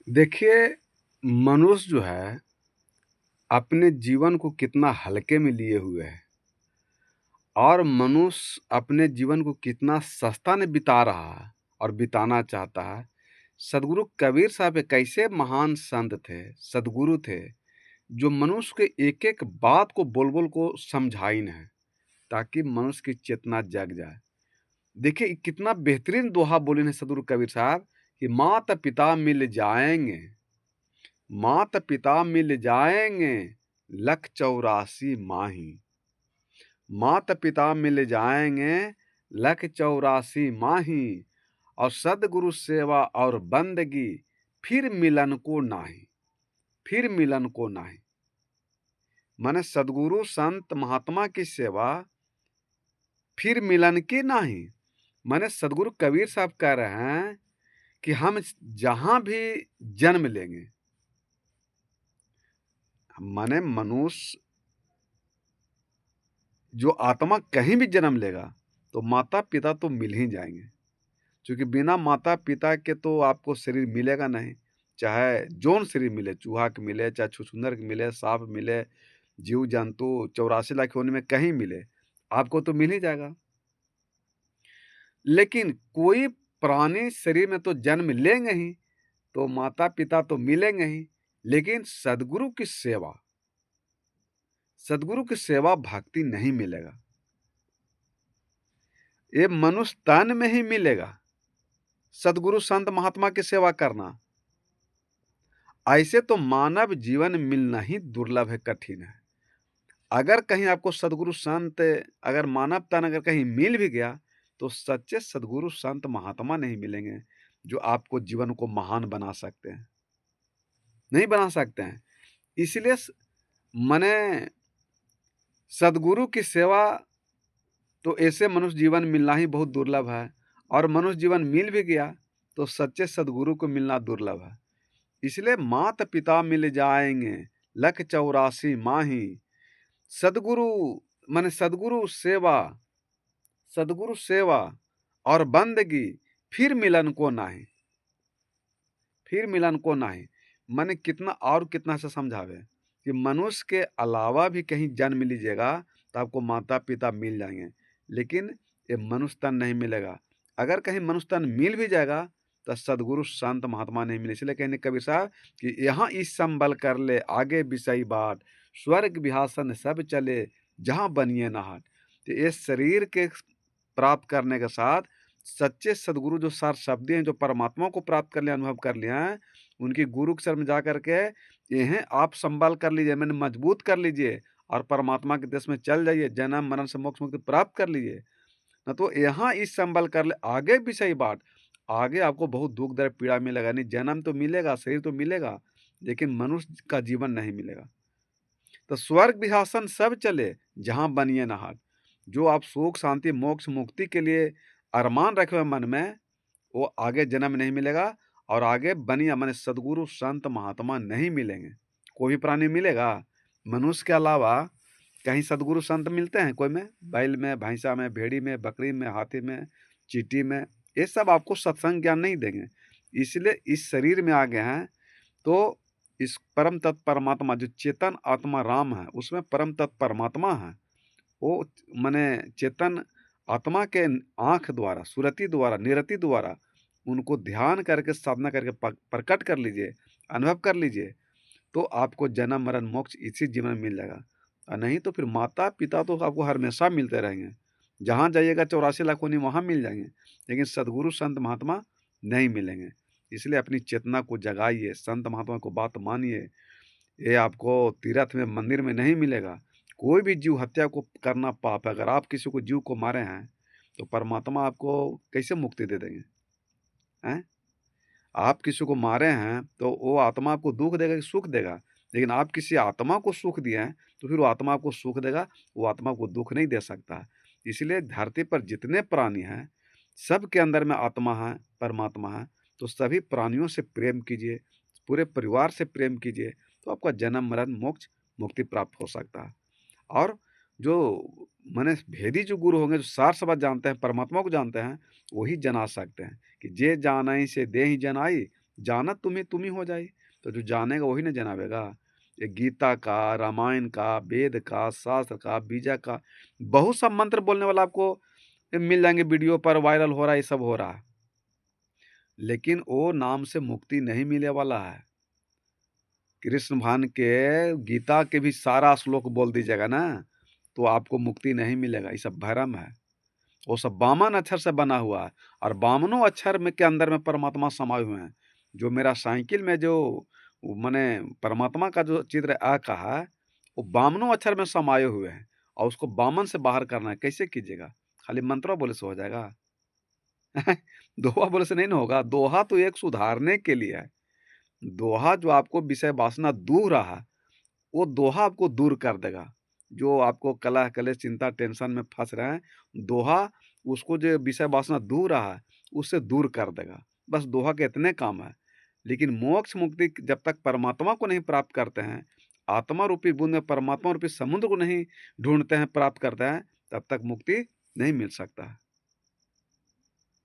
देखिए, मनुष्य जो है, अपने जीवन को कितना हल्के में लिए हुए है और मनुष्य अपने जीवन को कितना सस्ता में बिता रहा है और बिताना चाहता है। सद्गुरु कबीर साहब एक ऐसे महान संत थे, सद्गुरु थे, जो मनुष्य के एक-एक बात को बोल-बोल को समझाइन है, ताकि मनुष्य की चेतना जग जाए। देखिए, कितना बेहतरीन दोहा बोले हैं सद्गुरु कबीर साहब कि माता-पिता मिल जाएँगे, माता-पिता मिल जाएँगे, लख 84 माही। माता-पिता मिल जाएँगे, लख 84 माही और सद्गुरु सेवा और बंदगी, फिर मिलन को नाहीं, फिर मिलन को नाहीं। माने सद्गुरु संत महात्मा की सेवा, फिर मिलन की नाही। माने सद्गुरु कबीर साहब कह रहे हैं कि हम जहाँ भी जन्म लेंगे, माने मनुष्य जो आत्मा कहीं भी जन्म लेगा, तो माता-पिता तो मिल ही जाएँगे। क्योंकि बिना माता-पिता के तो आपको शरीर मिलेगा नहीं, चाहे जौन शरीर मिले, चूहा के मिले, चाहे छुछुंदर के मिले, साँप मिले, जीव-जंतु 84 लाख योनि में कहीं मिले, आपको तो मिल ही जाएगा। लेकिन कोई प्राणी शरीर में तो जन्म लेंगे ही, तो माता-पिता तो मिलेंगे ही, लेकिन सद्गुरु की सेवा भक्ति नहीं मिलेगा। ये मनुष्य तन में ही मिलेगा, सद्गुरु संत महात्मा की सेवा करना। ऐसे तो मानव जीवन मिलना ही दुर्लभ है, कठिन है। अगर कहीं आपको सद्गुरु संत अगर मानव तन अगर कहीं मिल भी गया, तो सच्चे सद्गुरु संत महात्मा नहीं मिलेंगे, जो आपको जीवन को महान बना सकते हैं। नहीं बना सकते हैं। इसलिए माने सद्गुरु की सेवा तो ऐसे मनुष्य जीवन मिलना ही बहुत दुर्लभ है और मनुष्य जीवन मिल भी गया, तो सच्चे सद्गुरु को मिलना दुर्लभ है। इसलिए माता-पिता मिल जाएँगे, लख 84 माही। सद्गुरु माने सद्गुरु सेवा और बंदगी, फिर मिलन को नाहीं, फिर मिलन को नाहीं। माने कितना और कितना से समझावे कि मनुष्य के अलावा भी कहीं जन्म लीजिएगा, तो आपको माता-पिता मिल जाएँगे, लेकिन ये मनुष्य तन नहीं मिलेगा। अगर कहीं मनुष्य तन मिल भी जाएगा, तो सद्गुरु संत महात्मा नहीं मिले। इसलिए कहने कबीर साहब कि यहाँ इस संबल कर ले आगे बिसई बाट, स्वर्ग बिहासन सब चले, जहाँ बनिए नाहट। तो ये शरीर के प्राप्त करने के साथ सच्चे सद्गुरु जो सार-शब्दी हैं, जो परमात्मा को प्राप्त कर लिया, अनुभव कर लिया है, उनकी गुरु के शरण में जा कर के इन्हें आप संभाल कर लीजिए, माने मजबूत कर लीजिए और परमात्मा के देश में चल जाइए, जन्म मरण से मोक्ष मुक्ति प्राप्त कर लीजिए। न तो यहाँ इस संभल कर ले आगे भी सही बात, आगे आपको बहुत दुःख दर्द पीड़ा मिलेगा, नहीं जन्म तो मिलेगा, शरीर तो मिलेगा, लेकिन मनुष्य का जीवन नहीं मिलेगा। तो स्वर्ग सिंहासन सब चले, जहाँ बनिए नाहट। जो आप सुख शांति मोक्ष मुक्ति के लिए अरमान रखे हुए मन में, वो आगे जन्म नहीं मिलेगा और आगे बनिए माने सद्गुरु संत महात्मा नहीं मिलेंगे। कोई भी प्राणी मिलेगा मनुष्य के अलावा, कहीं सद्गुरु संत मिलते हैं कोई में? बैल में, भैंसा में, भेड़ी में, बकरी में, हाथी में, चींटी में, ये सब आपको सत्संग ज्ञान नहीं देंगे। इसलिए इस शरीर में आ गए हैं, तो इस परम तत्व परमात्मा जो चेतन आत्मा राम है, उसमें परम तत्व परमात्मा है। वो माने चेतन आत्मा के आँख द्वारा, सुरति द्वारा, निरति द्वारा उनको ध्यान करके, साधना करके प्रकट कर लीजिए, अनुभव कर लीजिए, तो आपको जन्म मरण मोक्ष इसी जीवन में मिल जाएगा। और नहीं तो फिर माता-पिता तो आपको हमेशा मिलते रहेंगे। जहाँ जाइएगा 84 लाख योनि वहाँ मिल जाएँगे, लेकिन सद्गुरु संत महात्मा नहीं मिलेंगे। इसलिए अपनी चेतना को जगाइए, संत महात्मा को बात मानिए। ये आपको तीर्थ में, मंदिर में नहीं मिलेगा। कोई भी जीव हत्या को करना पाप है। अगर आप किसी को जीव को मारे हैं, तो परमात्मा आपको कैसे मुक्ति दे देंगे? हैं? आप किसी को मारे हैं, तो वो आत्मा आपको दुःख देगा कि सुख देगा? लेकिन आप किसी आत्मा को सुख दिए हैं, तो फिर वो आत्मा आपको सुख देगा, वो आत्मा को दुःख नहीं दे सकता। इसलिए धरती पर जितने प्राणी हैं, सबके अंदर में आत्मा है, परमात्मा है, तो सभी प्राणियों से प्रेम कीजिए, पूरे परिवार से प्रेम कीजिए, तो आपका जन्म, मरण, मोक्ष, मुक्ति प्राप्त हो सकता है। और जो माने भेदी जो गुरु होंगे, जो सार सबात जानते हैं, परमात्मा को जानते हैं, वही जना सकते हैं कि जे जानई से देहि जनाई, जानत तुम ही हो जाई। तो जो जानेगा वही ना जनावेगा। ये गीता का, रामायण का, वेद का, शास्त्र का, बीजा का, बहुत सब मंत्र बोलने वाला आपको मिल जाएंगे, वीडियो पर वायरल हो रहा है, ये सब हो रहा है। लेकिन वो नाम से मुक्ति नहीं मिले वाला है। कृष्ण भगवान के गीता के भी सारा श्लोक बोल दीजिएगा ना, तो आपको मुक्ति नहीं मिलेगा। ये सब भ्रम है। वो सब वामन अक्षर से बना हुआ है, और वामनों अक्षर में के अंदर में परमात्मा समाये हुए हैं। जो मेरा साइकिल में जो मैंने परमात्मा का जो चित्र आ कहा, वो वामनों अक्षर में समाये हुए हैं, और उसको वामन से बाहर करना है। कैसे कीजिएगा? खाली मंत्रों बोले से हो जाएगा? दोहा बोले से नहीं ना होगा। दोहा तो एक सुधारने के लिए है। दोहा जो आपको विषय वासना दूर रहा, वो दोहा आपको दूर कर देगा। जो आपको कलह कलेश चिंता टेंशन में फंस रहे हैं, दोहा उसको जो विषय वासना दूर रहा है, उससे दूर कर देगा। बस दोहा के इतने काम है। लेकिन मोक्ष मुक्ति जब तक परमात्मा को नहीं प्राप्त करते हैं, आत्मा रूपी बूंद में परमात्मा रूपी समुद्र को नहीं ढूंढते हैं, प्राप्त करते हैं, तब तक मुक्ति नहीं मिल सकता है।